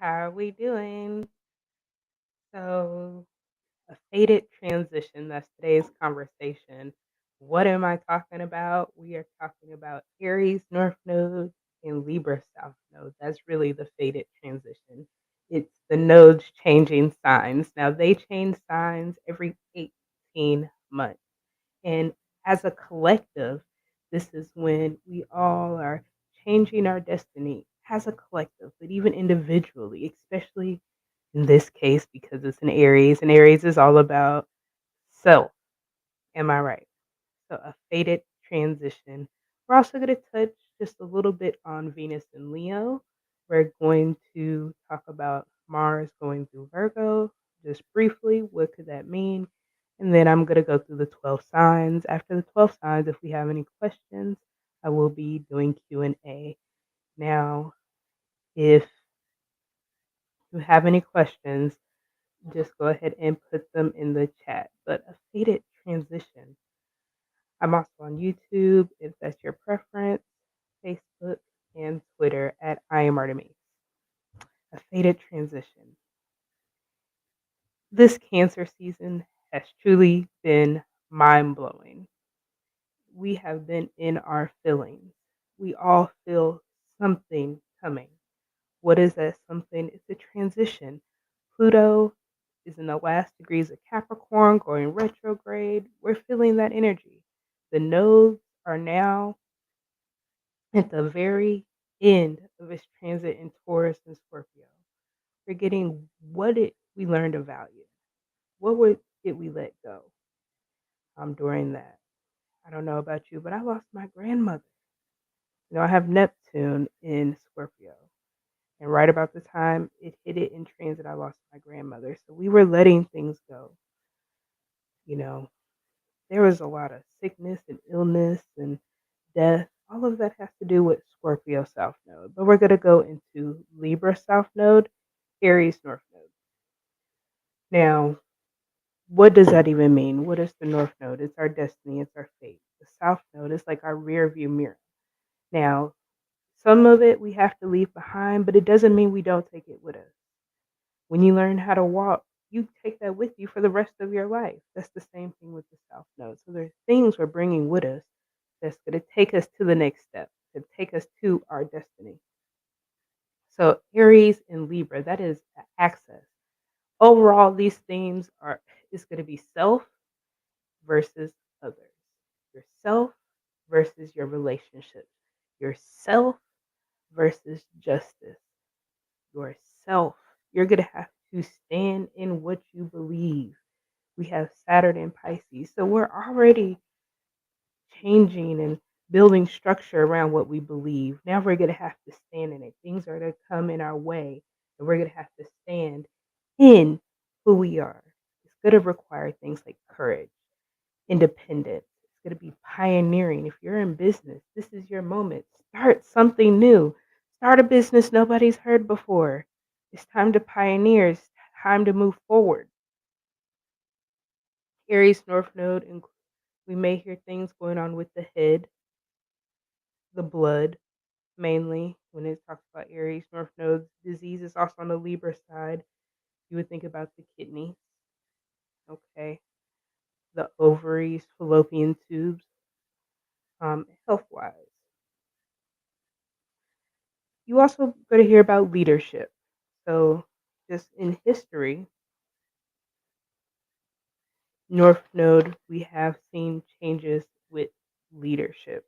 how are we doing? So, a fated transition, that's today's conversation. What am I talking about? We are talking about Aries North Node and Libra South Node. That's really the fated transition. It's the nodes changing signs. Now, they change signs every 18 months. And as a collective, this is when we all are changing our destiny as a collective, but even individually, especially in this case because it's an Aries, and Aries is all about self. Am I right? So, a fated transition. We're also going to touch just a little bit on Venus and Leo. We're going to talk about Mars going through Virgo, just briefly. What could that mean? And then I'm going to go through the 12 signs. After the 12 signs, if we have any questions, I will be doing Q&A. Now, if you have any questions, just go ahead and put them in the chat. But a fated transition. I'm also on YouTube, if that's your preference, Facebook, and Twitter at I am Artemis. A fated transition. This Cancer season has truly been mind blowing. We have been in our feelings. We all feel something coming. What is that something? It's a transition. Pluto is in the last degrees of Capricorn, going retrograde. We're feeling that energy. The nodes are now at the very end of its transit in Taurus and Scorpio. We're getting what did we learn to value? Did we let go during that? I don't know about you, but I lost my grandmother. I have Neptune in Scorpio. And right about the time it hit it in transit, I lost my grandmother. So we were letting things go. You know, there was a lot of sickness and illness and death. All of that has to do with Scorpio South Node. But we're going to go into Libra South Node, Aries North Node. Now, what does that even mean? What is the North Node? It's our destiny, it's our fate. The South Node is like our rear view mirror. Now, some of it we have to leave behind, but it doesn't mean we don't take it with us. When you learn how to walk, you take that with you for the rest of your life. That's the same thing with the South Node. So there's things we're bringing with us that's going to take us to the next step, to take us to our destiny. So Aries and Libra, that is access. Overall, these themes are is going to be self versus others. Yourself versus your relationships. Yourself versus justice. Yourself. You're going to have to stand in what you believe. We have Saturn in Pisces. So we're already changing and building structure around what we believe. Now we're going to have to stand in it. Things are going to come in our way, and we're going to have to stand in who we are. It's going to require things like courage, independence. It's going to be pioneering. If you're in business, this is your moment. Start something new. Start a business nobody's heard before. It's time to pioneer. It's time to move forward. Aries North Node, and we may hear things going on with the head, the blood, mainly when it talks about Aries North Node. Disease is also on the Libra side. You would think about the kidney, okay, the ovaries, fallopian tubes, health wise. You also going to hear about leadership. So, just in history, North Node, we have seen changes with leadership.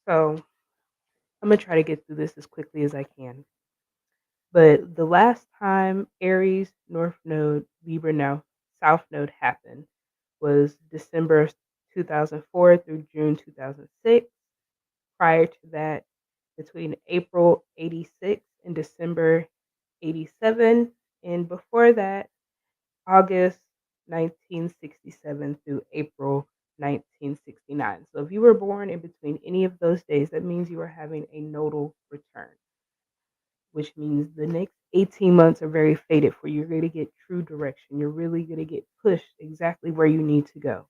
So, I'm going to try to get through this as quickly as I can. But the last time Aries, North Node, Libra, now South Node happened was December 2004 through June 2006. Prior to that, between April 86 and December 87. And before that, August 1967 through April 1969. So if you were born in between any of those days, that means you are having a nodal return, which means the next 18 months are very fated for you. You're going to get true direction. You're really going to get pushed exactly where you need to go.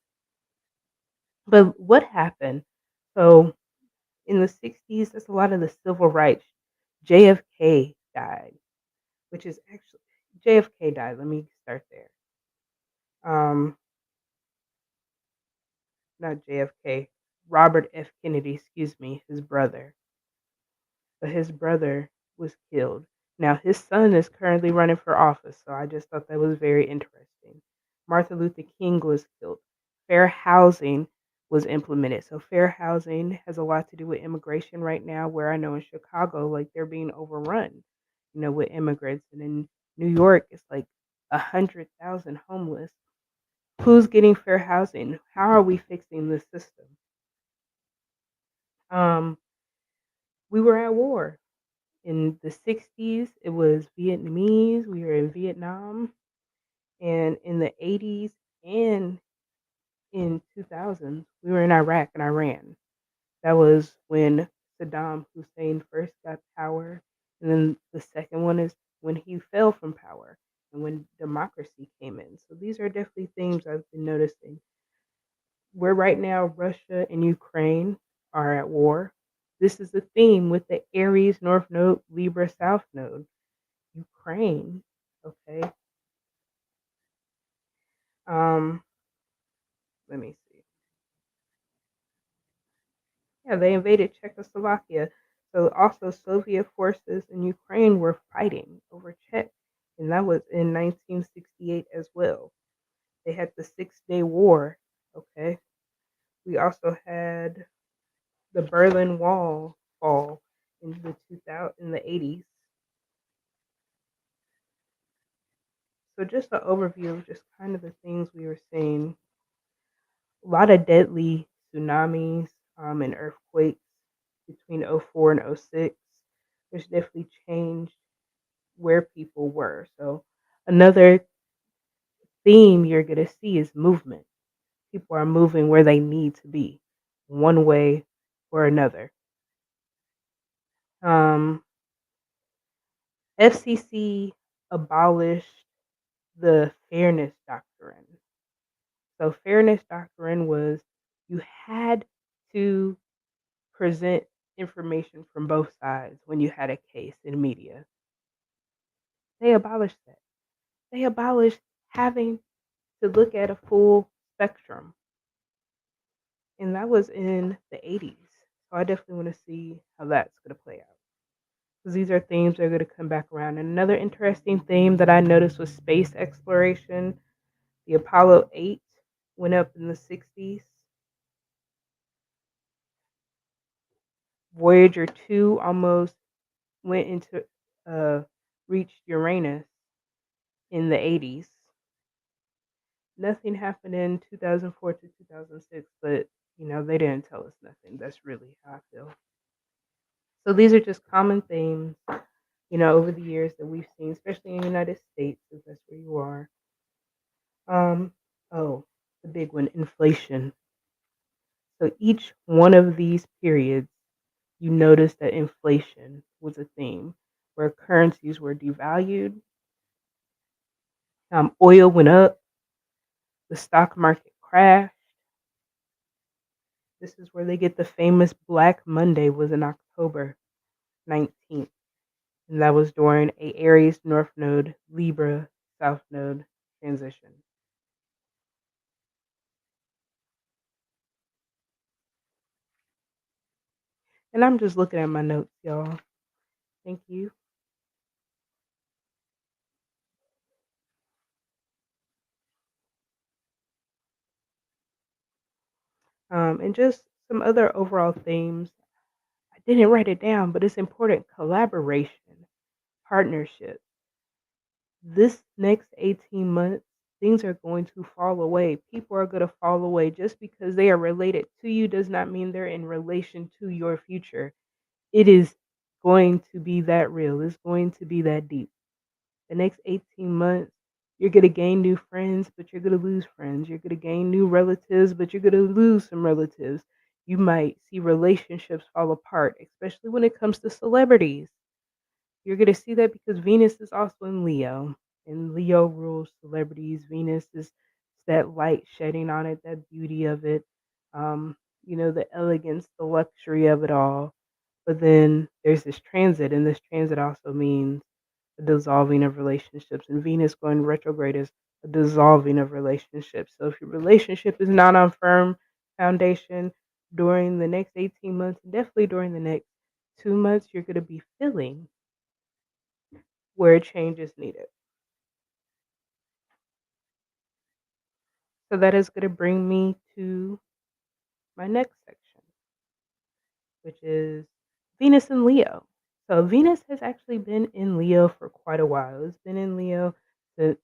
But what happened? So in the 60s, that's a lot of the civil rights. JFK died, which is actually JFK died. Let me start there. Um, Not JFK, Robert F. Kennedy, excuse me, his brother. But his brother was killed. Now his son is currently running for office, so I just thought that was very interesting. Martin Luther King was killed. Fair housing was implemented. So fair housing has a lot to do with immigration right now, where I know in Chicago, like they're being overrun, with immigrants. And in New York, it's like 100,000 homeless. Who's getting fair housing? How are we fixing this system? Um, we were at war. In the 60s, it was Vietnamese. We were in Vietnam. And in the 80s and in 2000s, we were in Iraq and Iran. That was when Saddam Hussein first got power. And then the second one is when he fell from power and when democracy came in. So these are definitely things I've been noticing. Where right now Russia and Ukraine are at war. This is the theme with the Aries North Node, Libra South Node. Ukraine, okay. Um, Let me see. Yeah, they invaded Czechoslovakia. So also Soviet forces in Ukraine were fighting over Czech, and that was in 1968 as well. They had the Six-Day War. Okay. We also had the Berlin Wall fall in the 2000 in the 80s. So just an overview of just kind of the things we were seeing. A lot of deadly tsunamis and earthquakes between '04 and '06, which definitely changed where people were. So another theme you're going to see is movement. People are moving where they need to be, one way or another. Um, FCC abolished the fairness doctrine. So fairness doctrine was you had to present information from both sides when you had a case in media. They abolished that. They abolished having to look at a full spectrum. And that was in the 80s. So I definitely want to see how that's going to play out. Because these are themes that are going to come back around. And another interesting theme that I noticed was space exploration. The Apollo 8 went up in the 60s. Voyager 2 almost went into, reached Uranus in the 80s. Nothing happened in 2004 to 2006, but they didn't tell us nothing. That's really how I feel. So these are just common themes, over the years that we've seen, especially in the United States, if that's where you are. Um, oh, the big one, inflation. So each one of these periods, you notice that inflation was a theme where currencies were devalued, oil went up, the stock market crashed. This is where they get the famous Black Monday was in October 19th. And that was during a Aries North Node, Libra South Node transition. And I'm just looking at my notes, y'all. Thank you. And just some other overall themes. I didn't write it down, but it's important. Collaboration, partnership. This next 18 months, things are going to fall away. People are going to fall away. Just because they are related to you does not mean they're in relation to your future. It is going to be that real. It's going to be that deep. The next 18 months, you're going to gain new friends, but you're going to lose friends. You're going to gain new relatives, but you're going to lose some relatives. You might see relationships fall apart, especially when it comes to celebrities. You're going to see that because Venus is also in Leo, and Leo rules celebrities. Venus is that light shedding on it, that beauty of it, the elegance, the luxury of it all. But then there's this transit, and this transit also means a dissolving of relationships, and Venus going retrograde is a dissolving of relationships. So if your relationship is not on firm foundation during the next 18 months, and definitely during the next 2 months, you're going to be feeling where change is needed. So that is going to bring me to my next section, which is Venus and Leo. So Venus has actually been in Leo for quite a while. It's been in Leo since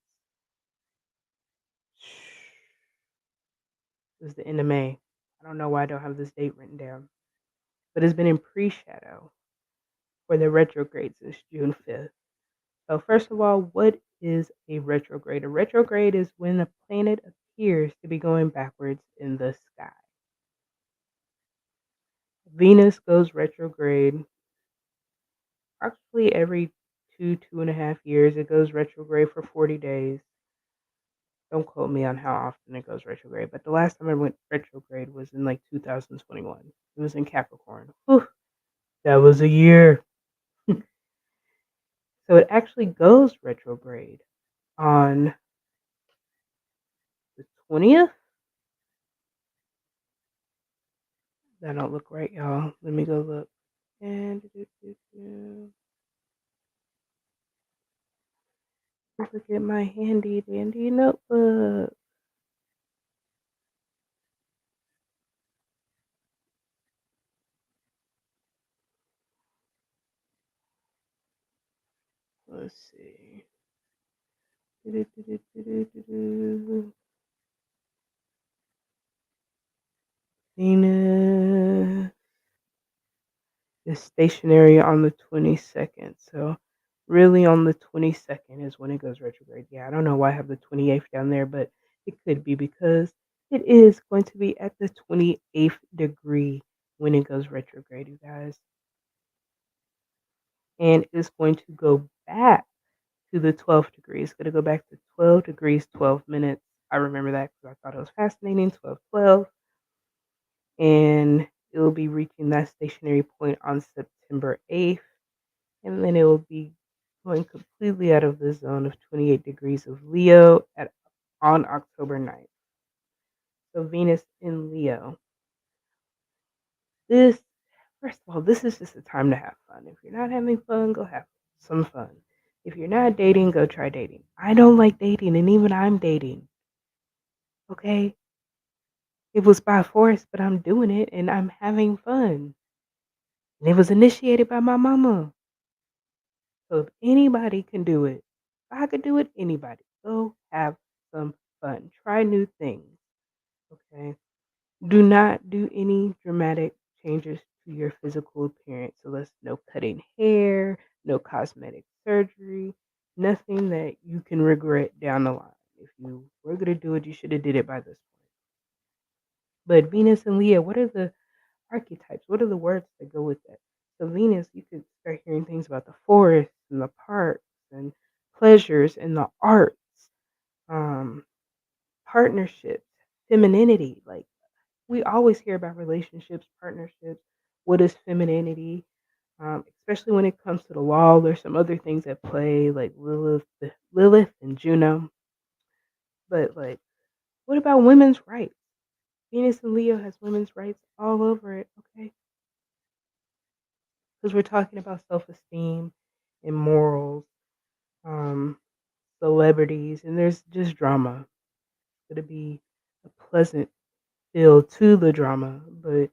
it was the end of May. I don't know why I don't have this date written down, but it's been in pre-shadow for the retrograde since June 5th. So first of all, what is a retrograde? A retrograde is when a planet appears to be going backwards in the sky. Venus goes retrograde actually every 2.5 years. It goes retrograde for 40 days. Don't quote me on how often it goes retrograde, but the last time I went retrograde was in like 2021. It was in Capricorn. Whew, that was a year. So it actually goes retrograde on the 20th. That don't look right, y'all. Let me go look. And look at my handy dandy notebook. Let's see. Venus is stationary on the 22nd. So really on the 22nd is when it goes retrograde. Yeah, I don't know why I have the 28th down there, but it could be because it is going to be at the 28th degree when it goes retrograde, you guys. And it's going to go back to the 12th degree. It's going to go back to 12 degrees, 12 minutes. I remember that because I thought it was fascinating. 12, 12. And it will be reaching that stationary point on September 8th. And then it will be going completely out of the zone of 28 degrees of Leo on October 9th. So Venus in Leo. This, first of all, this is just a time to have fun. If you're not having fun, go have some fun. If you're not dating, go try dating. I don't like dating, and even I'm dating. Okay? It was by force, but I'm doing it and I'm having fun. And it was initiated by my mama. So if anybody can do it, if I could do it, anybody. Go have some fun. Try new things. Okay? Do not do any dramatic changes to your physical appearance. So let's no cutting hair, no cosmetic surgery, nothing that you can regret down the line. If you were gonna do it, you should have did it by this point. But Venus and Leo, what are the archetypes? What are the words that go with that? So Venus, you could start hearing things about the forest and the parks and pleasures and the arts, um, partnerships, femininity. Like we always hear about relationships, partnerships. What is femininity? Especially when it comes to the law, there's some other things at play, like Lilith and Juno. But like, what about women's rights? Venus and Leo has women's rights all over it. Okay, because we're talking about self-esteem and morals, um, celebrities, and there's just drama. It's going to be a pleasant feel to the drama, but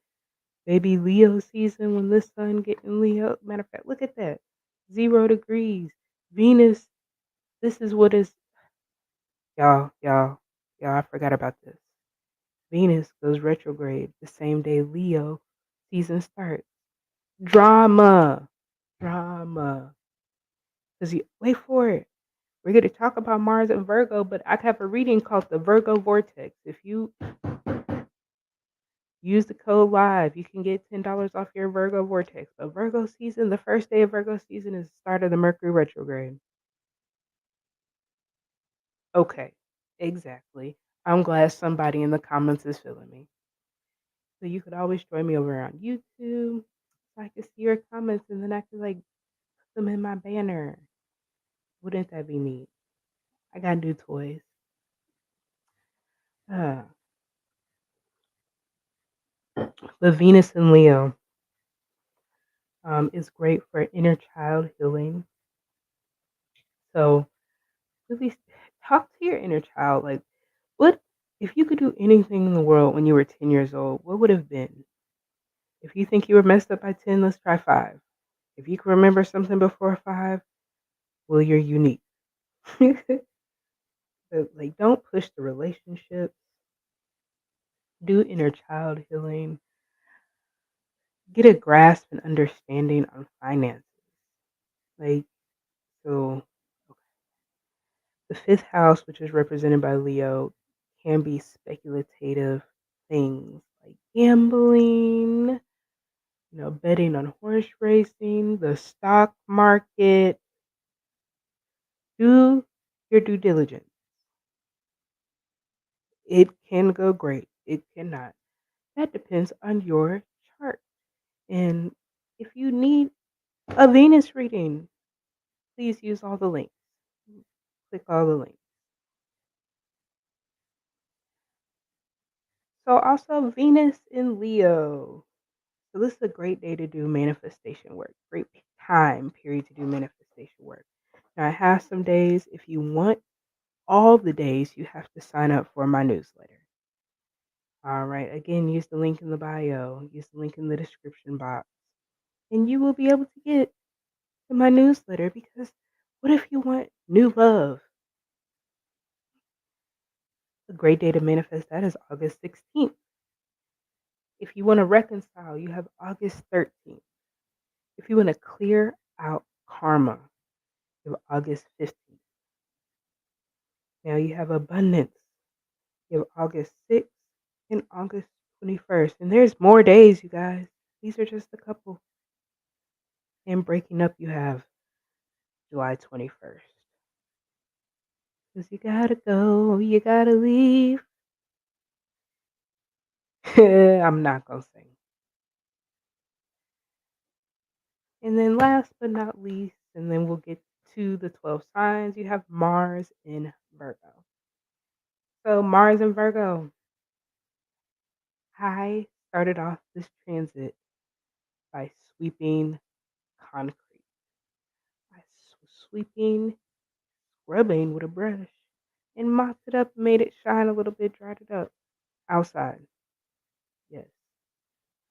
maybe Leo season when the sun get in Leo. Matter of fact, look at that, 0 degrees. Venus. This is what is y'all. I forgot about this. Venus goes retrograde the same day Leo season starts. Drama, drama. Because you wait for it. We're going to talk about Mars and Virgo, but I have a reading called the Virgo Vortex. If you use the code LIVE, you can get $10 off your Virgo Vortex. But Virgo season, the first day of Virgo season is the start of the Mercury retrograde. Okay, exactly. I'm glad somebody in the comments is feeling me. So you could always join me over on YouTube so I can see your comments and then I can like put them in my banner. Wouldn't that be neat? I got new toys. Uh, but Venus and Leo is great for inner child healing. So really talk to your inner child. Like, what if you could do anything in the world when you were 10 years old? What would have been? If you think you were messed up by 10, let's try 5. If you can remember something before 5, well, you're unique. But, like, don't push the relationship. Do inner child healing. Get a grasp and understanding on finances. Like, so the fifth house, which is represented by Leo, can be speculative things like gambling, betting on horse racing, the stock market. Do your due diligence. It can go great. It cannot. That depends on your chart. And if you need a Venus reading, please use all the links. Click all the links. So also Venus in Leo. So this is a great day to do manifestation work. Great time period to do manifestation work. Now I have some days. If you want all the days, you have to sign up for my newsletter. All right. Again, use the link in the bio. Use the link in the description box, and you will be able to get to my newsletter. Because what if you want new love? A great day to manifest that is August 16th. If you want to reconcile, you have August 13th. If you want to clear out karma, you have August 15th. Now you have abundance. You have August 6th and August 21st. And there's more days, you guys. These are just a couple. And breaking up, you have July 21st. Because you gotta go, you gotta leave. I'm not gonna sing. And then last but not least, and then we'll get to the 12 signs, you have Mars in Virgo. So Mars in Virgo, I started off this transit by sweeping concrete. I was sweeping, scrubbing with a brush, and mopped it up, made it shine a little bit, dried it up. Outside. Yes,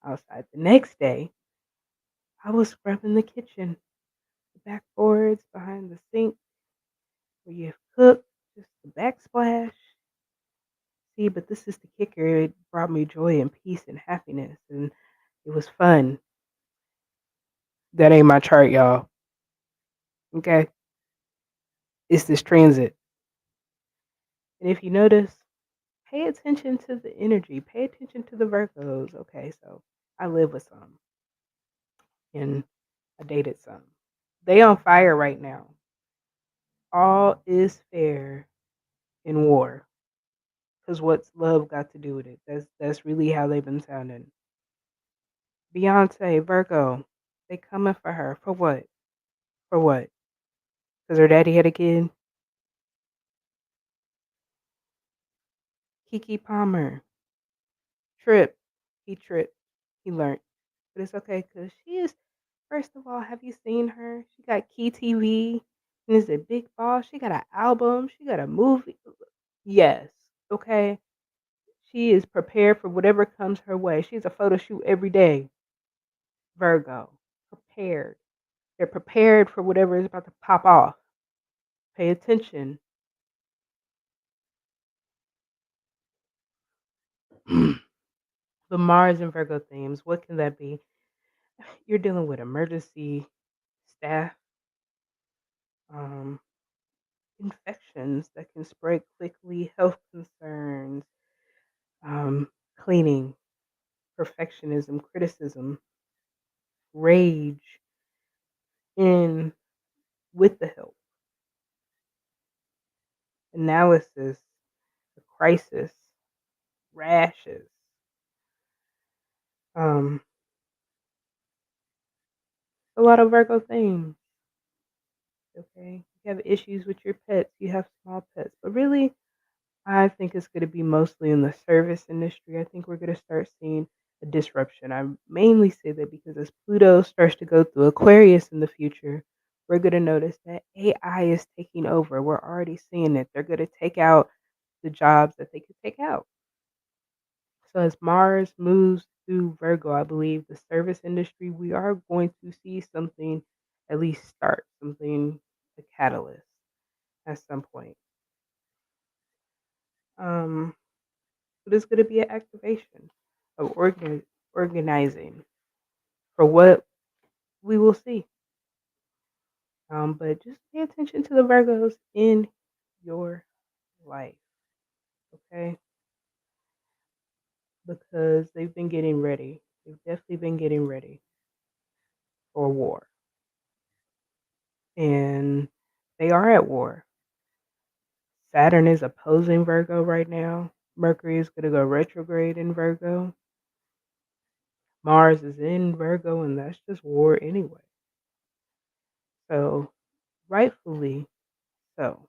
outside. The next day, I was scrubbing the kitchen, the backboards behind the sink where you cook, just the backsplash. See, but this is the kicker. It brought me joy and peace and happiness, and it was fun. That ain't my chart, y'all. Okay? It's this transit. And if you notice, pay attention to the energy, pay attention to the Virgos. Okay, so I live with some and I dated some. They on fire right now. All is fair in war. Cause what's love got to do with it? That's really how they've been sounding. Beyonce, Virgo, they coming for her. For what? For what? Cause her daddy had a kid. Kiki Palmer, tripped. He tripped. He learned. But it's okay because she is, first of all, have you seen her? She got Key TV and is a big boss. She got an album. She got a movie. Yes. Okay. She is prepared for whatever comes her way. She's a photo shoot every day. Virgo. Prepared. They're prepared for whatever is about to pop off. Pay attention. The Mars and Virgo themes, what can that be? You're dealing with emergency staff, um, infections that can spread quickly, health concerns, cleaning, perfectionism, criticism, rage, in with the help, analysis, the crisis, rashes, um, a lot of Virgo things. Okay, you have issues with your pets, you have small pets. But really, I think it's going to be mostly in the service industry. I think we're going to start seeing a disruption. I mainly say that because as Pluto starts to go through Aquarius in the future, we're going to notice that AI is taking over. We're already seeing it. They're going to take out the jobs that they could take out. So as Mars moves through Virgo, I believe the service industry, we are going to see something at least start, something, a catalyst at some point. Um, but it's going to be an activation of organizing for what we will see. But just pay attention to the Virgos in your life, okay? Because they've been getting ready. They've definitely been getting ready for war. And they are at war. Saturn is opposing Virgo right now. Mercury is going to go retrograde in Virgo. Mars is in Virgo, and that's just war anyway. So, rightfully so,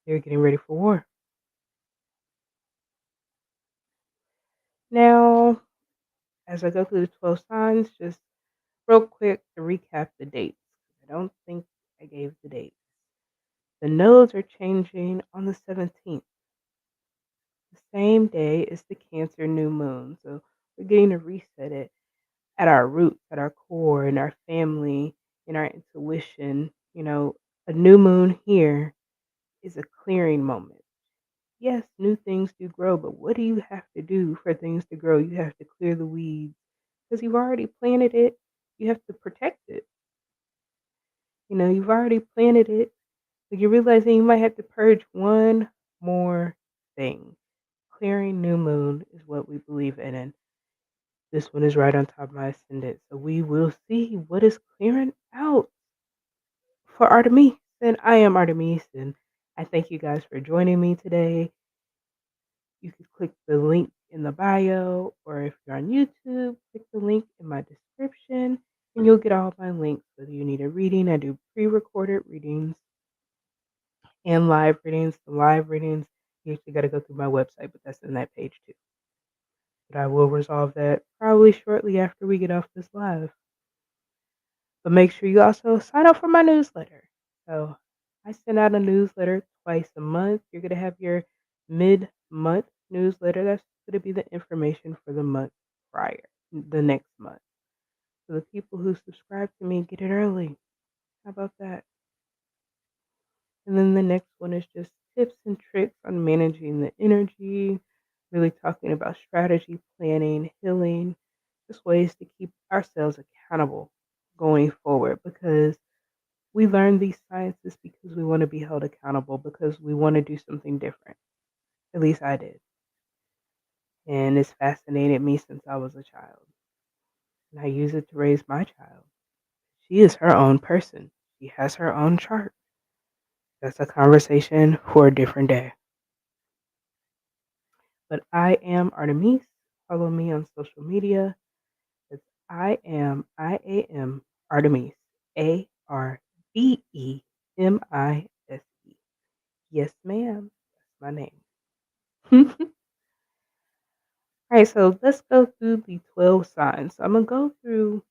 they're getting ready for war. Now, as I go through the 12 signs, just real quick to recap the dates. I don't think I gave the dates. The nodes are changing on the 17th, the same day as the Cancer new moon. So, we're getting to reset it at our roots, at our core, in our family, in our intuition. A new moon here is a clearing moment. Yes, new things do grow, but what do you have to do for things to grow? You have to clear the weeds because you've already planted it. You have to protect it. You've already planted it, but you're realizing you might have to purge one more thing. Clearing new moon is what we believe in, and this one is right on top of my ascendant. So we will see what is clearing out for Artemis. And I am Artemis, and I thank you guys for joining me today. You can click the link in the bio, or if you're on YouTube, click the link in my description, and you'll get all my links. Whether you need a reading, I do pre recorded readings and live readings. The live readings, you actually got to go through my website, but that's in that page too. But I will resolve that probably shortly after we get off this live. But make sure you also sign up for my newsletter. So I send out a newsletter twice a month. You're going to have your mid month newsletter. That's going to be the information for the month prior, the next month. So the people who subscribe to me get it early. How about that? And then the next one is just tips and tricks on managing the energy, really talking about strategy, planning, healing, just ways to keep ourselves accountable going forward because we learn these sciences because we want to be held accountable, because we want to do something different. At least I did. And it's fascinated me since I was a child. And I use it to raise my child. She is her own person. She has her own chart. That's a conversation for a different day. But I am Artemis. Follow me on social media. It's I am Artemis. Ardemise. Yes, ma'am. That's my name. All right, so let's go through the 12 signs. So I'm going to go through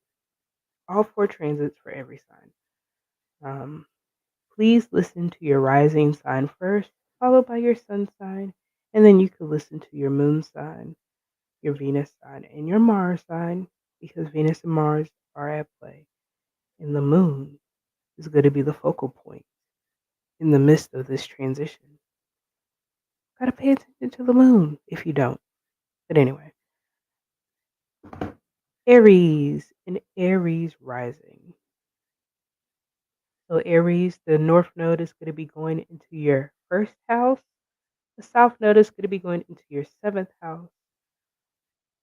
all four transits for every sign. Um, Please listen to your rising sign first, followed by your sun sign, and then you can listen to your moon sign, your Venus sign, and your Mars sign, because Venus and Mars are at play. And the moon is going to be the focal point in the midst of this transition. Gotta pay attention to the moon if you don't. But anyway, Aries and Aries rising. So Aries, the north node is going to be going into your first house. The south node is going to be going into your seventh house.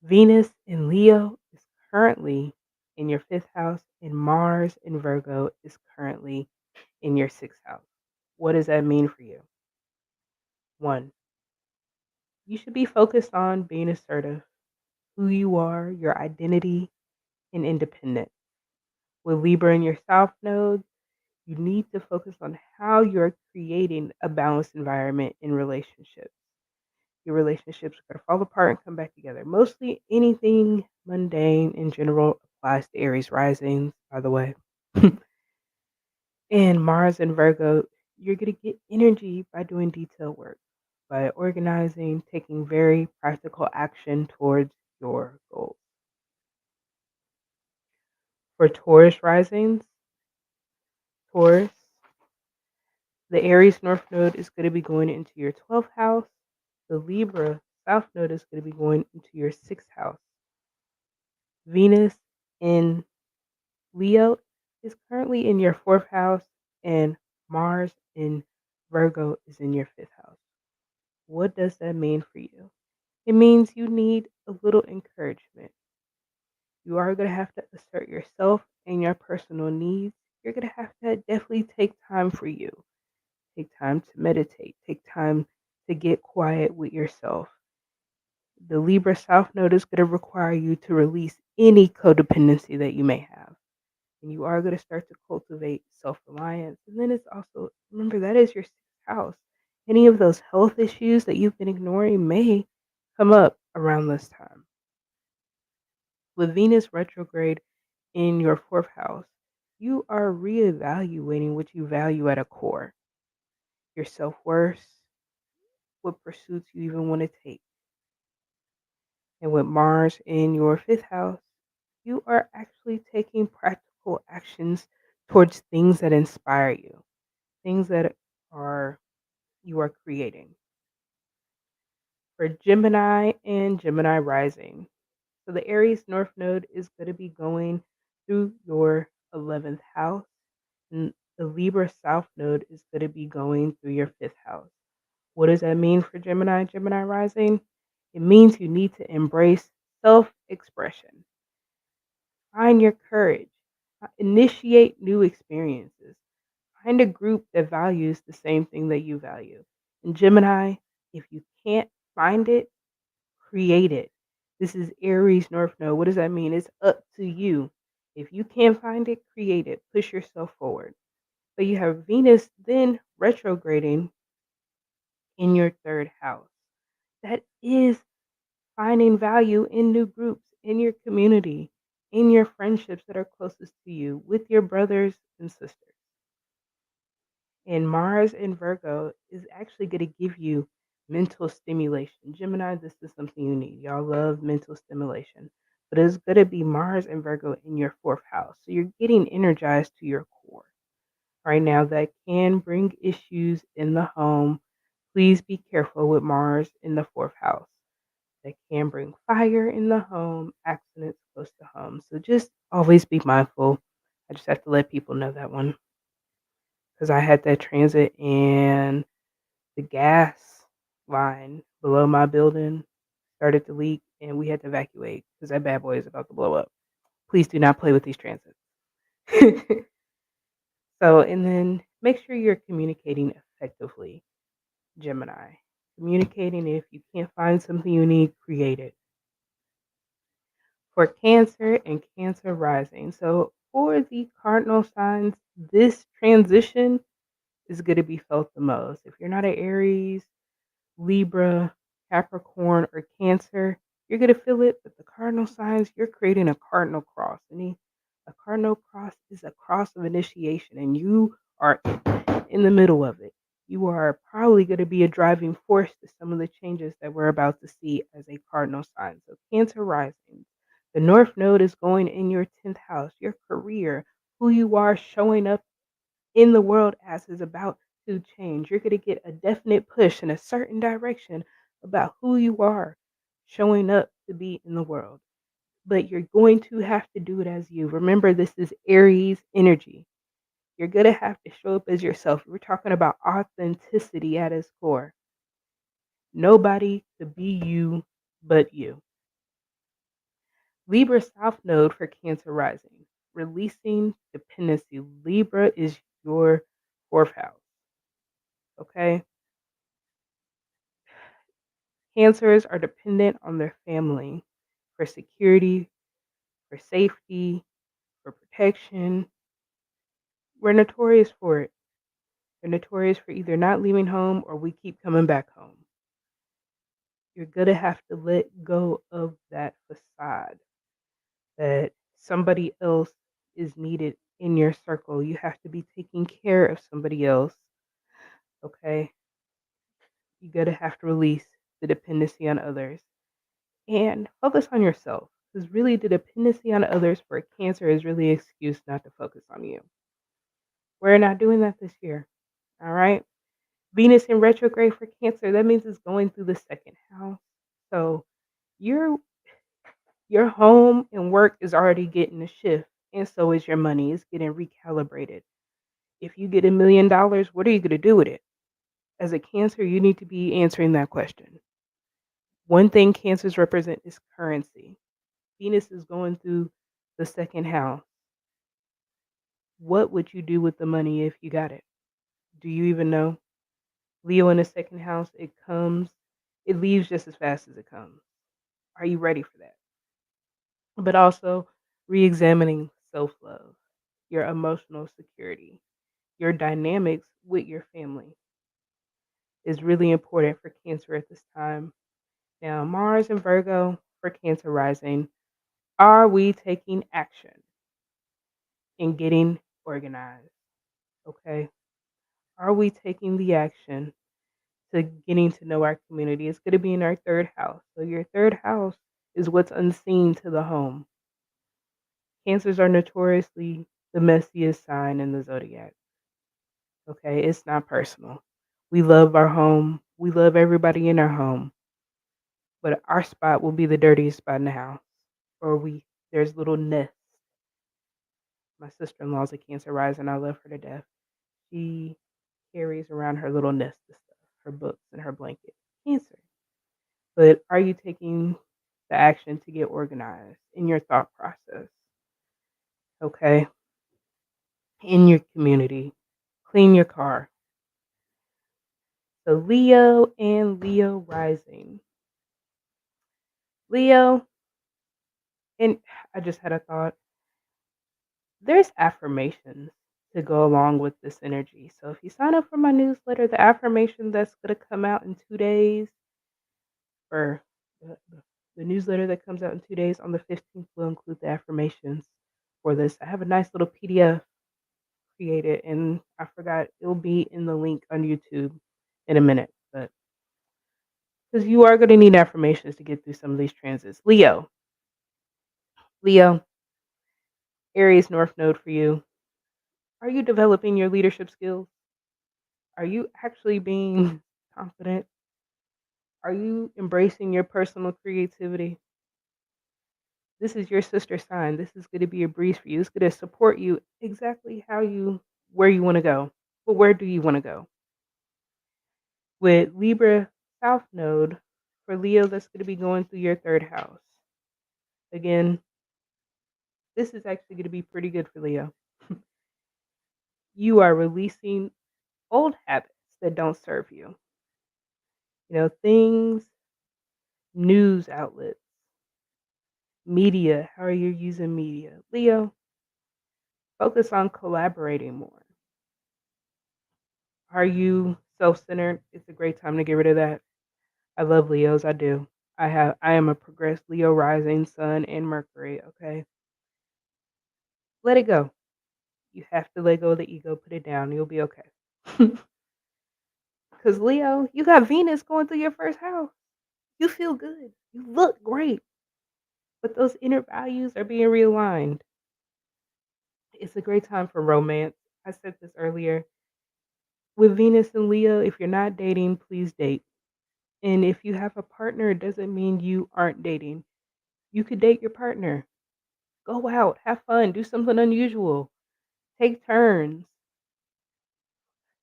Venus in Leo is currently in your fifth house, and Mars in Virgo is currently in your sixth house. What does that mean for you? One, you should be focused on being assertive, who you are, your identity, and independence. With Libra in your south node, You need to focus on how you're creating a balanced environment in relationships. Your relationships are going to fall apart and come back together. Mostly anything mundane in general applies to Aries risings, by the way. And Mars and Virgo, you're going to get energy by doing detail work, by organizing, taking very practical action towards your goals. For Taurus risings, Taurus, the Aries North Node is going to be going into your 12th house. The Libra South Node is going to be going into your 6th house. Venus in Leo is currently in your 4th house, and Mars in Virgo is in your 5th house. What does that mean for you? It means you need a little encouragement. You are going to have to assert yourself and your personal needs. You're going to have to definitely take time for you. Take time to meditate. Take time to get quiet with yourself. The Libra South Node is going to require you to release any codependency that you may have. And you are going to start to cultivate self reliance. And then it's also, remember, that is your 6th house. Any of those health issues that you've been ignoring may come up around this time. With Venus retrograde in your 4th house, you are reevaluating what you value at a core, your self worth, what pursuits you even want to take. And with Mars in your 5th house, you are actually taking practical actions towards things that inspire you, things that are you are creating. For Gemini and Gemini rising, so the Aries North Node is going to be going through your 11th house, and the Libra South Node is going to be going through your 5th house. What does that mean for Gemini, Gemini rising? It means you need to embrace self expression, find your courage, initiate new experiences, find a group that values the same thing that you value. In Gemini, if you can't find it, create it. This is Aries North Node. What does that mean? It's up to you. If you can't find it, create it. Push yourself forward. But you have Venus then retrograding in your 3rd house. That is finding value in new groups, in your community, in your friendships that are closest to you, with your brothers and sisters. And Mars in Virgo is actually going to give you mental stimulation. Gemini, this is something you need. Y'all love mental stimulation. But it's going to be Mars and Virgo in your 4th house. So you're getting energized to your core. Right now, that can bring issues in the home. Please be careful with Mars in the 4th house. That can bring fire in the home, accidents close to home. So just always be mindful. I just have to let people know that one because I had that transit and the gas line below my building started to leak and we had to evacuate because that bad boy is about to blow up. Please do not play with these transits. So, and then make sure you're communicating effectively, Gemini. Communicating, if you can't find something you need, create it. For Cancer and Cancer rising. So, for the cardinal signs, this transition is going to be felt the most. If you're not an Aries, Libra, Capricorn, or Cancer, you're going to feel it. But the cardinal signs, you're creating a cardinal cross. A cardinal cross is a cross of initiation, and you are in the middle of it. You are probably going to be a driving force to some of the changes that we're about to see as a cardinal sign. So, Cancer rising. The North Node is going in your 10th house, your career, who you are showing up in the world as is about to change. You're going to get a definite push in a certain direction about who you are showing up to be in the world. But you're going to have to do it as you. Remember, this is Aries energy. You're going to have to show up as yourself. We're talking about authenticity at its core. Nobody could be you but you. Libra South Node for Cancer rising. Releasing dependency. Libra is your 4th house. Okay? Cancers are dependent on their family for security, for safety, for protection. We're notorious for it. We're notorious for either not leaving home or we keep coming back home. You're going to have to let go of that facade that somebody else is needed in your circle. You have to be taking care of somebody else. Okay. You're going to have to release the dependency on others and focus on yourself. Because really, the dependency on others for Cancer is really an excuse not to focus on you. We're not doing that this year. All right. Venus in retrograde for Cancer, that means it's going through the second house. So your your home and work is already getting a shift, and so is your money. It's getting recalibrated. If you get $1 million, what are you going to do with it? As a Cancer, you need to be answering that question. One thing Cancers represent is currency. Venus is going through the second house. What would you do with the money if you got it? Do you even know? Leo in the second house, it leaves just as fast as it comes. Are you ready for that? But also re examining self love, your emotional security, your dynamics with your family is really important for Cancer at this time. Now, Mars and Virgo for Cancer rising, are we taking action and getting organized? Okay. Are we taking the action to getting to know our community? It's going to be in our third house. So, your third house is what's unseen to the home. Cancers are notoriously the messiest sign in the zodiac. Okay, it's not personal. We love our home. We love everybody in our home, but our spot will be the dirtiest spot in the house. Or there's little nests. My sister-in-law's a Cancer rising. I love her to death. She carries around her little nest of stuff, her books and her blanket. Cancer. But are you taking the action to get organized in your thought process? Okay, in your community, clean your car. So Leo and Leo rising. Leo, and I just had a thought. There's affirmations to go along with this energy. So if you sign up for my newsletter, the affirmation that's going to come out in 2 days, or the newsletter that comes out in 2 days on the 15th will include the affirmations for this. I have a nice little PDF created, and I forgot it'll be in the link on YouTube in a minute, but because you are going to need affirmations to get through some of these transits. Leo, Aries North Node for you. Are you developing your leadership skills? Are you actually being confident? Are you embracing your personal creativity? This is your sister sign. This is going to be a breeze for you. It's going to support you exactly where you want to go. But where do you want to go? With Libra South Node for Leo, that's going to be going through your third house. Again, this is actually going to be pretty good for Leo. You are releasing old habits that don't serve you. Things, news outlets, media. How are you using media? Leo, focus on collaborating more. Are you self-centered? It's a great time to get rid of that. I love Leos, I do. I am a progressed Leo rising sun and Mercury, okay? Let it go. You have to let go of the ego, put it down, you'll be okay. Cuz Leo, you got Venus going through your first house. You feel good. You look great. But those inner values are being realigned. It's a great time for romance. I said this earlier. With Venus and Leo, if you're not dating, please date. And if you have a partner, it doesn't mean you aren't dating. You could date your partner. Go out, have fun, do something unusual, take turns.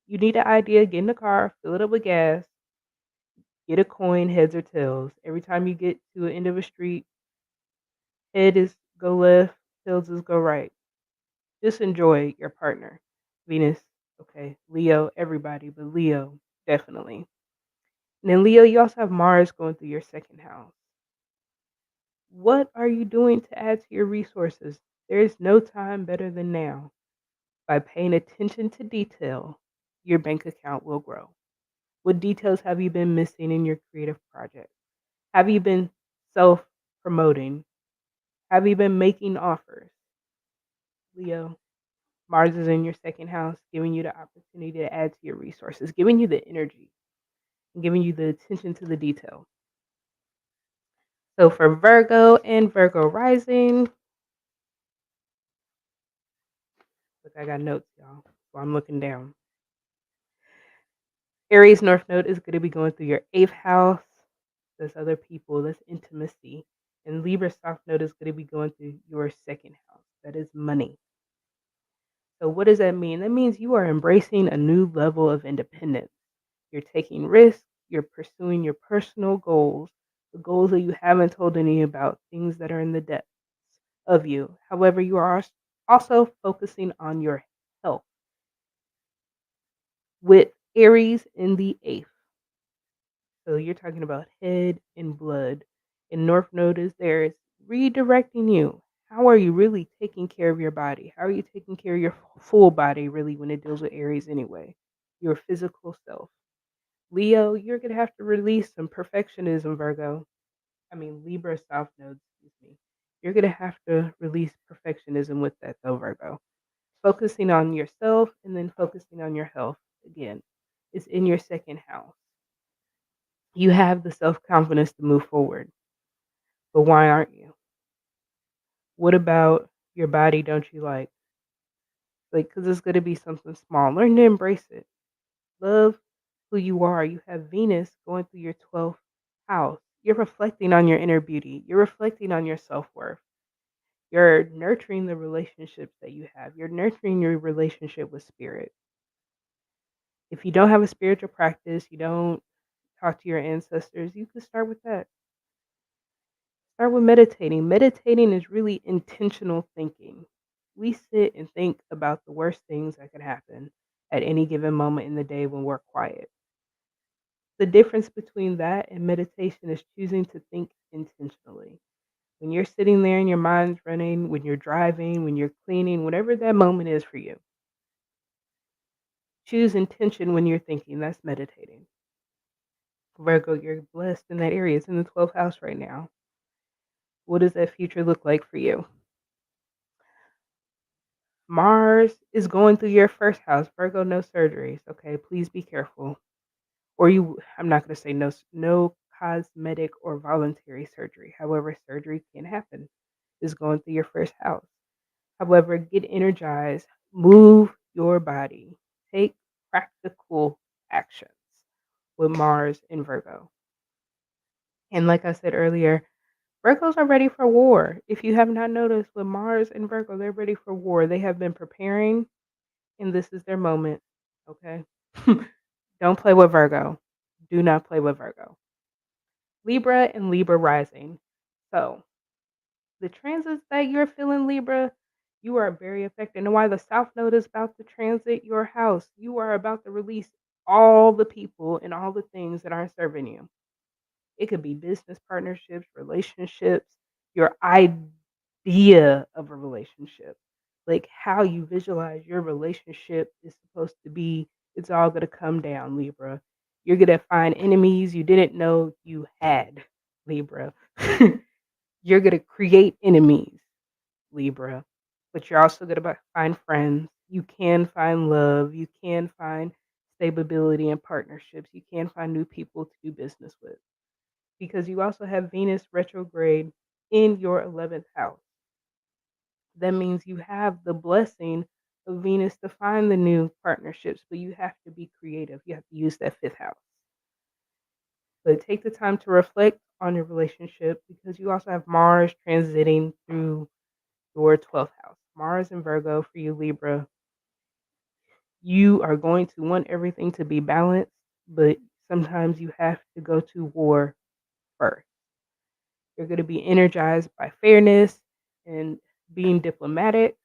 You need an idea, get in the car, fill it up with gas, get a coin, heads or tails. Every time you get to an end of a street, head is go left, tails is go right. Just enjoy your partner. Venus, okay, Leo, everybody, but Leo, definitely. And then Leo, you also have Mars going through your second house. What are you doing to add to your resources? There is no time better than now. By paying attention to detail, your bank account will grow. What details have you been missing in your creative project? Have you been self promoting? Have you been making offers? Leo, Mars is in your second house, giving you the opportunity to add to your resources, giving you the energy, and giving you the attention to the detail. So for Virgo and Virgo rising, look, I got notes, y'all. So I'm looking down. Aries North Node is going to be going through your eighth house. That's other people, that's intimacy. And Libra South Node is going to be going through your second house. That is money. So what does that mean? That means you are embracing a new level of independence. You're taking risks, you're pursuing your personal goals, the goals that you haven't told any about, things that are in the depths of you. However, you are also focusing on your health with Aries in the eighth. So you're talking about head and blood. And North Node is there. It's redirecting you. How are you really taking care of your body? How are you taking care of your full body, really, when it deals with Aries anyway? Your physical self. Leo, you're going to have to release some perfectionism, Virgo. I mean, Libra South Node, excuse me. You're going to have to release perfectionism with that, though, Virgo. Focusing on yourself and then focusing on your health again. It's in your second house. You have the self confidence to move forward, but why aren't you? What about your body don't you like? Like, because it's going to be something small. Learn to embrace it. Love who you are. You have Venus going through your 12th house. You're reflecting on your inner beauty. You're reflecting on your self worth. You're nurturing the relationships that you have. You're nurturing your relationship with spirit. If you don't have a spiritual practice, you don't talk to your ancestors, you can start with that. Start with meditating. Meditating is really intentional thinking. We sit and think about the worst things that could happen at any given moment in the day when we're quiet. The difference between that and meditation is choosing to think intentionally. When you're sitting there and your mind's running, when you're driving, when you're cleaning, whatever that moment is for you, choose intention when you're thinking. That's meditating. Virgo, you're blessed in that area. It's in the 12th house right now. What does that future look like for you? Mars is going through your first house. Virgo, no surgeries. Okay, please be careful. Or I'm not going to say no cosmetic or voluntary surgery. However, surgery can happen. Is going through your first house. However, get energized, move your body, take practical actions with Mars and Virgo. And like I said earlier, Virgos are ready for war. If you have not noticed, with Mars and Virgo, they're ready for war. They have been preparing, and this is their moment. Okay? Don't play with Virgo. Do not play with Virgo. Libra and Libra rising. So, the transits that you're feeling, Libra, you are very affected. And why the South Node is about to transit your house, you are about to release all the people and all the things that aren't serving you. It could be business partnerships, relationships, your idea of a relationship, like how you visualize your relationship is supposed to be. It's all going to come down, Libra. You're going to find enemies you didn't know you had, Libra. You're going to create enemies, Libra, but you're also going to find friends. You can find love. You can find stability and partnerships. You can find new people to do business with because you also have Venus retrograde in your 11th house. That means you have the blessing of Venus to find the new partnerships, but you have to be creative. You have to use that fifth house. But take the time to reflect on your relationship because you also have Mars transiting through your 12th house. Mars and Virgo for you, Libra. You are going to want everything to be balanced, but sometimes you have to go to war first. You're going to be energized by fairness and being diplomatic,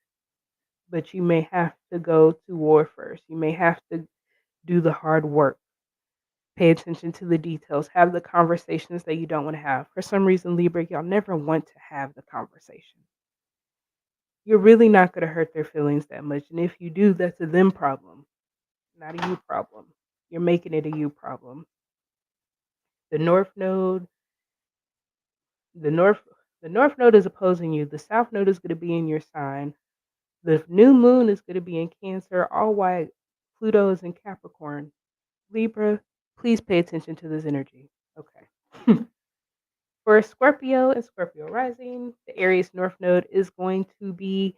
but you may have to go to war first. You may have to do the hard work. Pay attention to the details. Have the conversations that you don't want to have. For some reason, Libra, y'all never want to have the conversation. you're really not going to hurt their feelings that much. And if you do, that's a them problem, not a you problem. You're making it a you problem. The North Node, the North, the North Node is opposing you. The South Node is going to be in your sign. The new moon is going to be in Cancer. All white. Pluto is in Capricorn. Libra, please pay attention to this energy. Okay. For Scorpio and Scorpio rising, the Aries North Node is going to be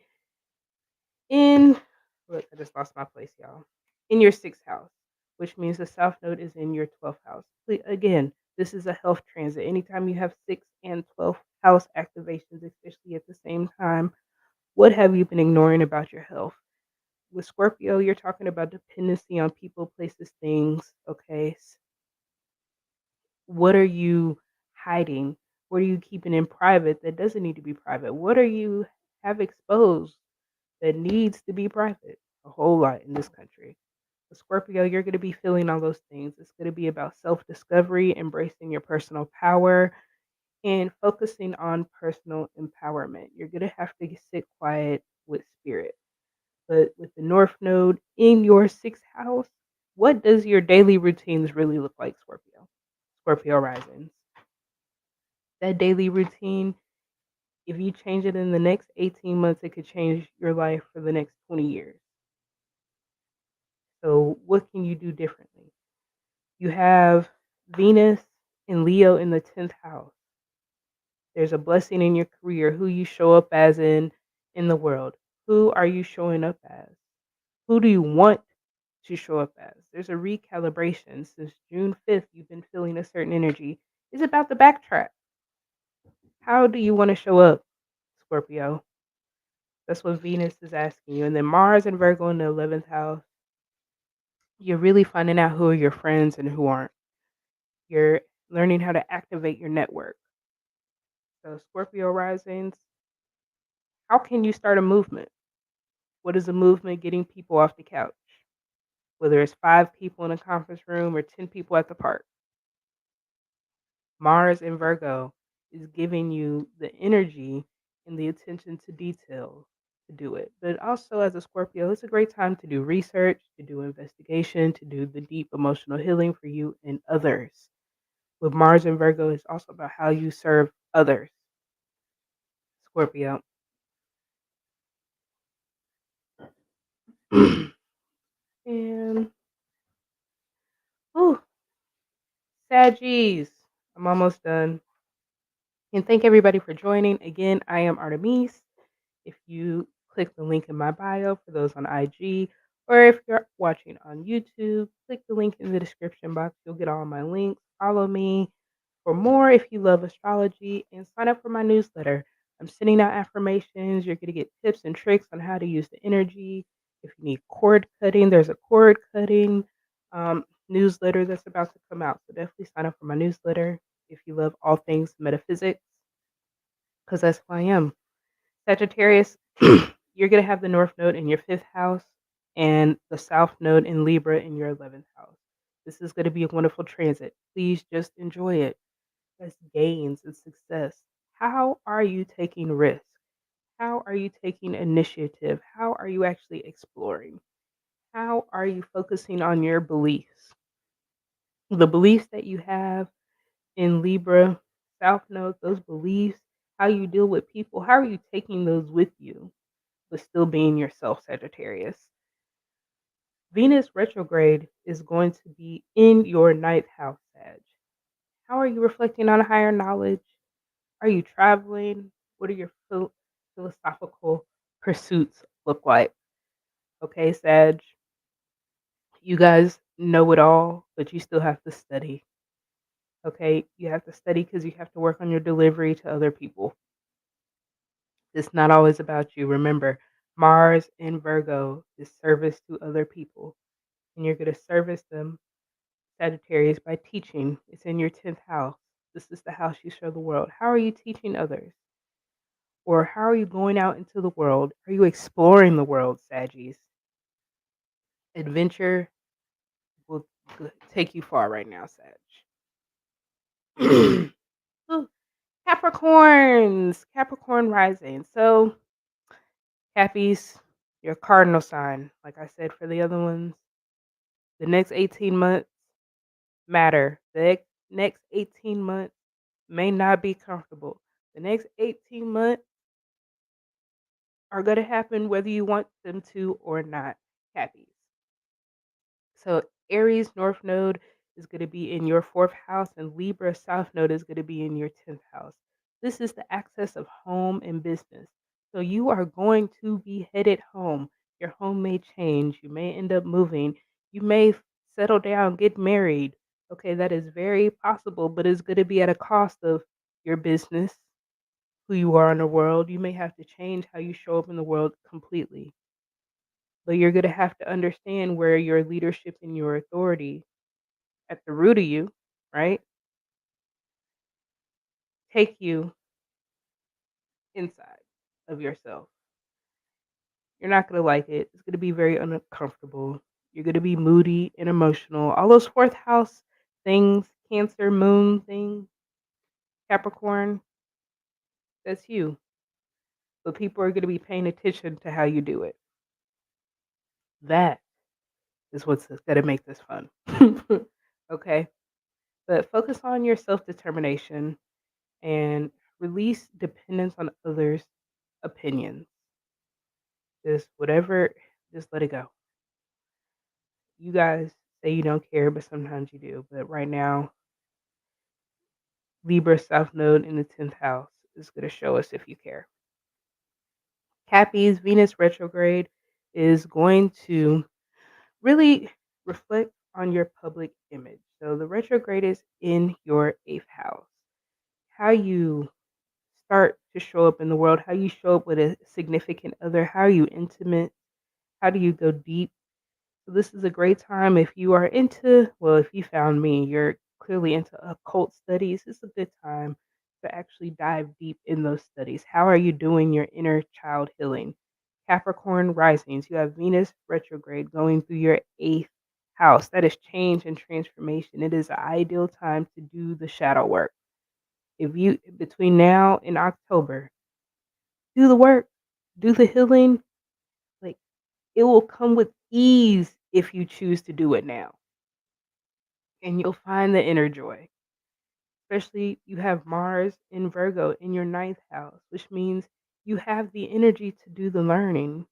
in, look, I just lost my place, y'all. In your sixth house, which means the South Node is in your 12th house. Again, this is a health transit. Anytime you have 6th and 12th house activations, especially at the same time, what have you been ignoring about your health? With Scorpio, you're talking about dependency on people, places, things. Okay. What are you hiding? What are you keeping in private that doesn't need to be private? What are you have exposed that needs to be private? A whole lot in this country. With Scorpio, you're going to be feeling all those things. It's going to be about self discovery, embracing your personal power, and focusing on personal empowerment. You're going to have to sit quiet with spirit. But with the North Node in your sixth house, what does your daily routines really look like, Scorpio? Scorpio risings. That daily routine, if you change it in the next 18 months, it could change your life for the next 20 years. So, what can you do differently? You have Venus and Leo in the 10th house. There's a blessing in your career, who you show up as in the world. Who are you showing up as? Who do you want to show up as? There's a recalibration. Since June 5th, you've been feeling a certain energy. It's about the backtrack. How do you want to show up, Scorpio? That's what Venus is asking you. And then Mars and Virgo in the 11th house, you're really finding out who are your friends and who aren't. You're learning how to activate your network. So, Scorpio risings, how can you start a movement? What is a movement? Getting people off the couch, whether it's 5 people in a conference room or 10 people at the park. Mars in Virgo is giving you the energy and the attention to detail to do it. But also, as a Scorpio, it's a great time to do research, to do investigation, to do the deep emotional healing for you and others. With Mars and Virgo, it's also about how you serve others, Scorpio. And, ooh, Saggies, I'm almost done. And thank everybody for joining. Again, I am Artemis. If you click the link in my bio for those on IG, or if you're watching on YouTube, click the link in the description box. You'll get all my links. Follow me for more if you love astrology, and sign up for my newsletter. I'm sending out affirmations. You're going to get tips and tricks on how to use the energy. If you need cord cutting, there's a cord cutting newsletter that's about to come out. So definitely sign up for my newsletter if you love all things metaphysics, because that's who I am. Sagittarius, you're going to have the North Node in your 5th house and the South Node in Libra in your 11th house. This is going to be a wonderful transit. Please just enjoy it. As gains and success. How are you taking risks? How are you taking initiative? How are you actually exploring? How are you focusing on your beliefs? The beliefs that you have in Libra, South Node, those beliefs, how you deal with people, how are you taking those with you, but still being yourself, Sagittarius? Venus retrograde is going to be in your 9th house, Sag. How are you reflecting on higher knowledge? Are you traveling? What are your philosophical pursuits look like? Okay, Sag, you guys know it all, but you still have to study. Okay, you have to study because you have to work on your delivery to other people. It's not always about you. Remember, Mars in Virgo is service to other people, and you're going to service them, Sagittarius, by teaching. It's in your 10th house. This is the house you show the world. How are you teaching others? Or how are you going out into the world? Are you exploring the world, Saggies? Adventure will take you far right now, Sag. Ooh, Capricorns, Capricorn rising. So Cappies, your cardinal sign. Like I said for the other ones, the next 18 months matter. The next 18 months may not be comfortable. The next 18 months are going to happen whether you want them to or not. Cappies. So Aries North Node is going to be in your fourth house, and Libra South Node is going to be in your 10th house. This is the access of home and business. So you are going to be headed home. Your home may change. You may end up moving. You may settle down, get married. Okay, that is very possible, but it's going to be at a cost of your business, who you are in the world. You may have to change how you show up in the world completely. But you're going to have to understand where your leadership and your authority at the root of you, right, take you inside of yourself. You're not going to like it. It's going to be very uncomfortable. You're going to be moody and emotional. All those fourth house things, Cancer, Moon thing, Capricorn, that's you. But people are going to be paying attention to how you do it. That is what's going to make this fun. Okay? But focus on your self determination and release dependence on others' opinions. Just whatever, just let it go. You guys say you don't care, but sometimes you do. But right now, Libra South Node in the 10th house is going to show us if you care. Cappies, Venus retrograde is going to really reflect on your public image. So the retrograde is in your 8th house. How you start to show up in the world, how you show up with a significant other, how are you intimate, how do you go deep. So this is a great time if you are into, well, if you found me, you're clearly into occult studies. It's a good time to actually dive deep in those studies. How are you doing your inner child healing? Capricorn risings, you have Venus retrograde going through your 8th house. That is change and transformation. It is an ideal time to do the shadow work. If you, between now and October, do the work, do the healing. Like, it will come with ease if you choose to do it now. And you'll find the inner joy. Especially you have Mars in Virgo in your 9th house, which means you have the energy to do the learning,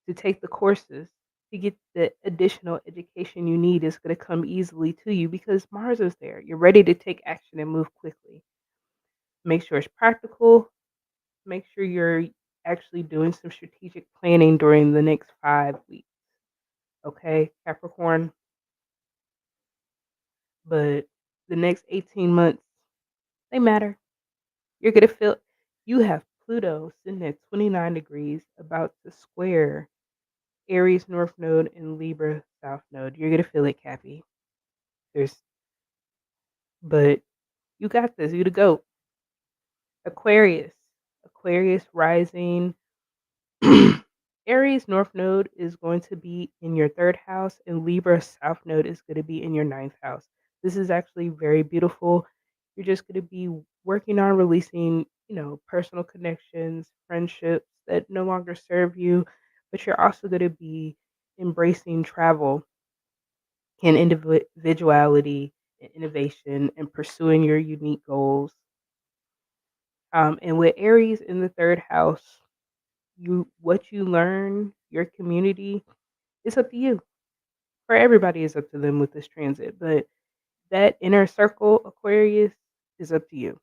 to take the courses, to get the additional education you need is going to come easily to you because Mars is there. You're ready to take action and move quickly. Make sure it's practical. Make sure you're actually doing some strategic planning during the next 5 weeks. Okay, Capricorn? But the next 18 months, they matter. You're going to feel you have Pluto sitting at 29 degrees about to square Aries North Node and Libra South Node. You're going to feel it, Cappy. There's, but you got this. You the goat. Aquarius. Aquarius rising. Aries North Node is going to be in your 3rd house, and Libra South Node is going to be in your 9th house. This is actually very beautiful. You're just going to be working on releasing, personal connections, friendships that no longer serve you, but you're also going to be embracing travel and individuality and innovation and pursuing your unique goals. And with Aries in the 3rd house, what you learn, your community, it's up to you. For everybody, it's up to them with this transit, but that inner circle, Aquarius, is up to you.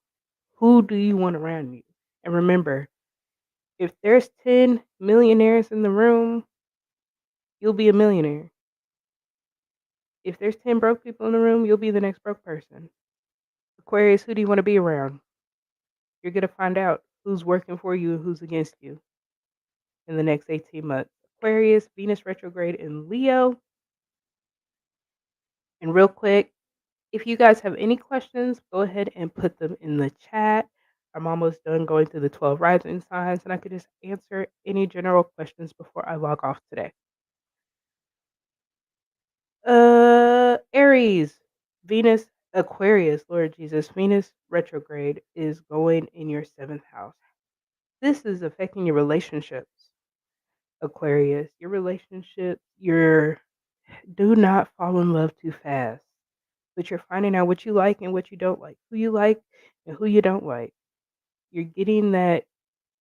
Who do you want around you? And remember, if there's 10 millionaires in the room, you'll be a millionaire. If there's 10 broke people in the room, you'll be the next broke person. Aquarius, who do you want to be around? You're going to find out who's working for you and who's against you in the next 18 months. Aquarius, Venus retrograde in Leo. And real quick, if you guys have any questions, go ahead and put them in the chat. I'm almost done going through the 12 rising signs, and I could just answer any general questions before I log off today. Aries, Venus, Aquarius, Lord Jesus, Venus retrograde is going in your 7th house. This is affecting your relationships. Aquarius, your relationships, your do not fall in love too fast. But you're finding out what you like and what you don't like, who you like and who you don't like. You're getting that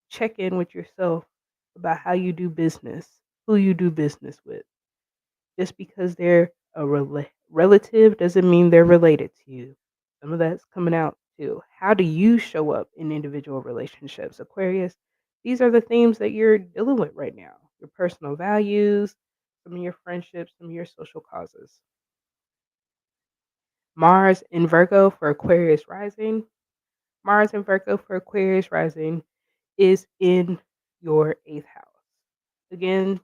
check in with yourself about how you do business, who you do business with. Just because they're a relative doesn't mean they're related to you. Some of that's coming out too. How do you show up in individual relationships? Aquarius, these are the themes that you're dealing with right now. Your personal values, some of your friendships, some of your social causes. Mars in Virgo for Aquarius rising. Mars in Virgo for Aquarius rising is in your eighth house. Again,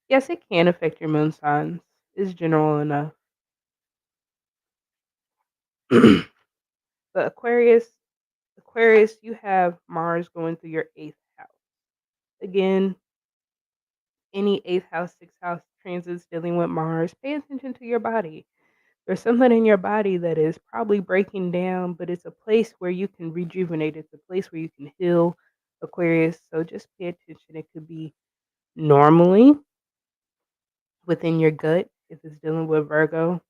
yes, it can affect your moon signs. It's general enough. But Aquarius, you have Mars going through your eighth house. Again, any eighth house, sixth house transits dealing with Mars, pay attention to your body. There's something in your body that is probably breaking down, but it's a place where you can rejuvenate. It's a place where you can heal, Aquarius. So just pay attention. It could be normally within your gut if it's dealing with Virgo,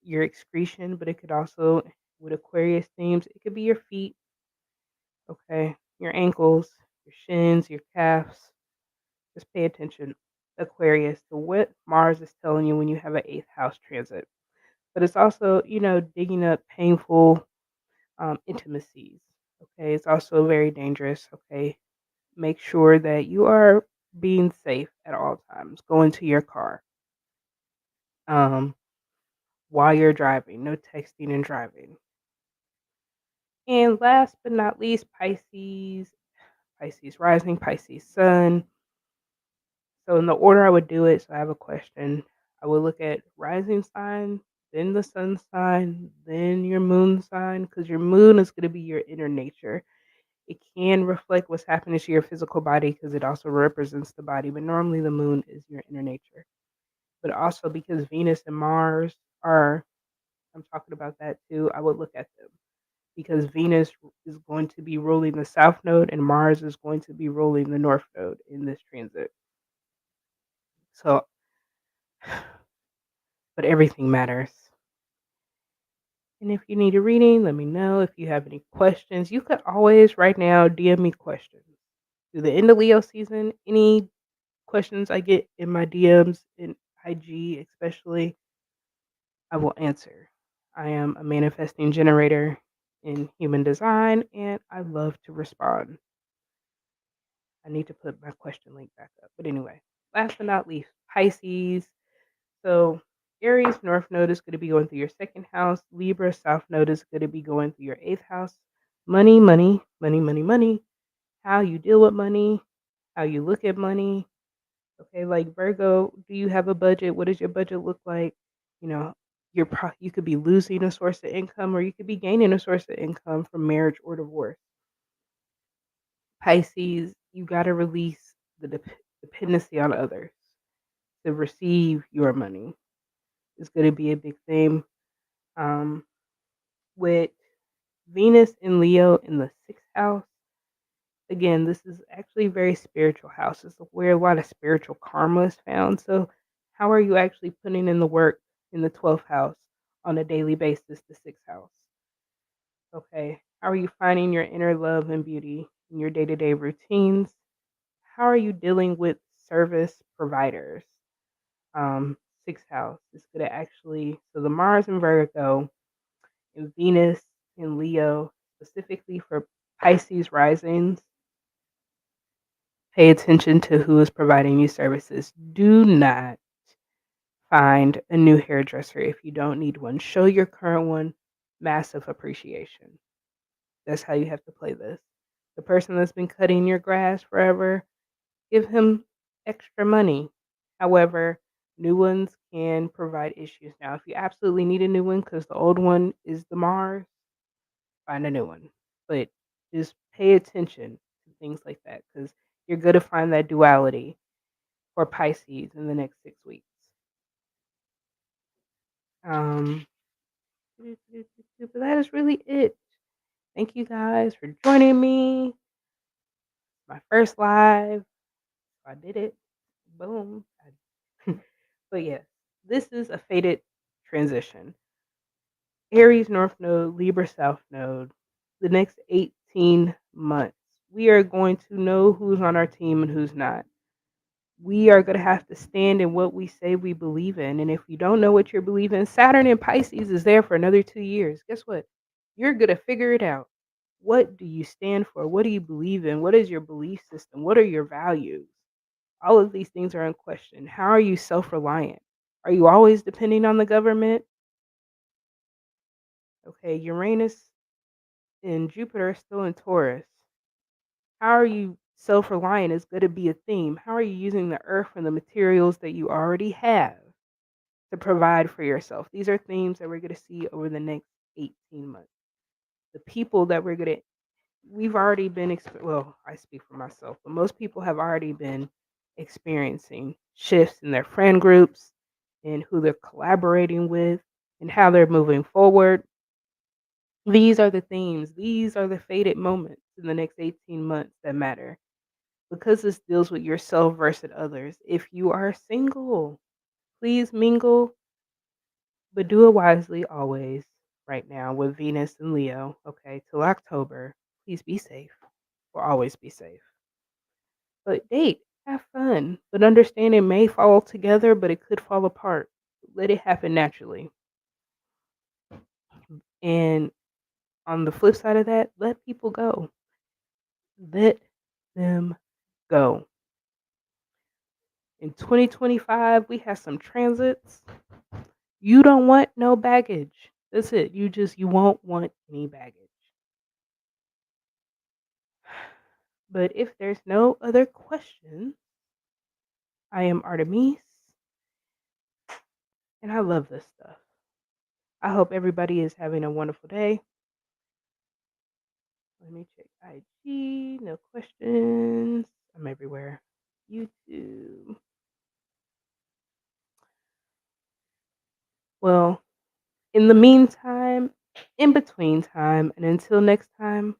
your excretion, but it could also, with Aquarius themes, it could be your feet, okay, your ankles, your shins, your calves. Just pay attention, Aquarius, to what Mars is telling you when you have an eighth house transit. But it's also, digging up painful intimacies. Okay, it's also very dangerous. Okay, make sure that you are being safe at all times. Go into your car um, while you're driving. No texting and driving. And last but not least, Pisces. Pisces rising, Pisces sun. So in the order I would do it, so I have a question. I would look at rising sign, then the sun sign, then your moon sign, because your moon is going to be your inner nature. It can reflect what's happening to your physical body because it also represents the body, but normally the moon is your inner nature. But also because Venus and Mars are, I'm talking about that too, I would look at them because Venus is going to be ruling the south node and Mars is going to be ruling the north node in this transit. So, but everything matters. And if you need a reading, let me know. If you have any questions, you could always right now DM me questions. Through the end of Leo season, any questions I get in my DMs in IG, especially, I will answer. I am a manifesting generator in human design and I love to respond. I need to put my question link back up. But anyway, last but not least, Pisces. So, Aries North Node is going to be going through your second house. Libra South Node is going to be going through your eighth house. Money, money, money, money, money. How you deal with money, how you look at money. Okay, like Virgo, do you have a budget? What does your budget look like? You know, you could be losing a source of income or you could be gaining a source of income from marriage or divorce. Pisces, you got to release the dependency on others to receive your money. It's going to be a big theme. Um, with Venus and Leo in the sixth house, again, this is actually very spiritual house. It's where a lot of spiritual karma is found. So, how are you actually putting in the work in the 12th house on a daily basis, the sixth house? Okay. How are you finding your inner love and beauty in your day to day routines? How are you dealing with service providers? Sixth house is going to actually, so the Mars in Virgo and Venus in Leo, specifically for Pisces risings, pay attention to who is providing you services. Do not find a new hairdresser if you don't need one. Show your current one massive appreciation. That's how you have to play this. The person that's been cutting your grass forever, give him extra money. However, new ones can provide issues. Now, if you absolutely need a new one because the old one is the Mars, find a new one. But just pay attention to things like that because you're going to find that duality for Pisces in the next 6 weeks. Um, but that is really it. Thank you guys for joining me. My first live, I did it. Boom. But yes, this is a fated transition. Aries North Node, Libra South Node, the next 18 months. We are going to know who's on our team and who's not. We are going to have to stand in what we say we believe in. And if you don't know what you're believing, Saturn in Pisces is there for another 2 years. Guess what? You're going to figure it out. What do you stand for? What do you believe in? What is your belief system? What are your values? All of these things are in question. How are you self reliant? Are you always depending on the government? Okay, Uranus and Jupiter are still in Taurus. How are you self reliant is going to be a theme. How are you using the earth and the materials that you already have to provide for yourself? These are themes that we're going to see over the next 18 months. The people that we've already been, well, I speak for myself, but most people have already been experiencing shifts in their friend groups and who they're collaborating with and how they're moving forward. These are the themes. These are the fated moments in the next 18 months that matter because this deals with yourself versus others. If you are single, please mingle, but do it wisely always right now with Venus and Leo, okay, till October. Please be safe. Or always be safe. But date, have fun. But understand it may fall together, but it could fall apart. Let it happen naturally. And on the flip side of that, let people go. Let them go. In 2025, we have some transits. You don't want no baggage. That's it. You won't want any baggage. But if there's no other questions, I am Artemis, and I love this stuff. I hope everybody is having a wonderful day. Let me check IG. No questions. I'm everywhere. YouTube. Well, in the meantime, in between time, and until next time,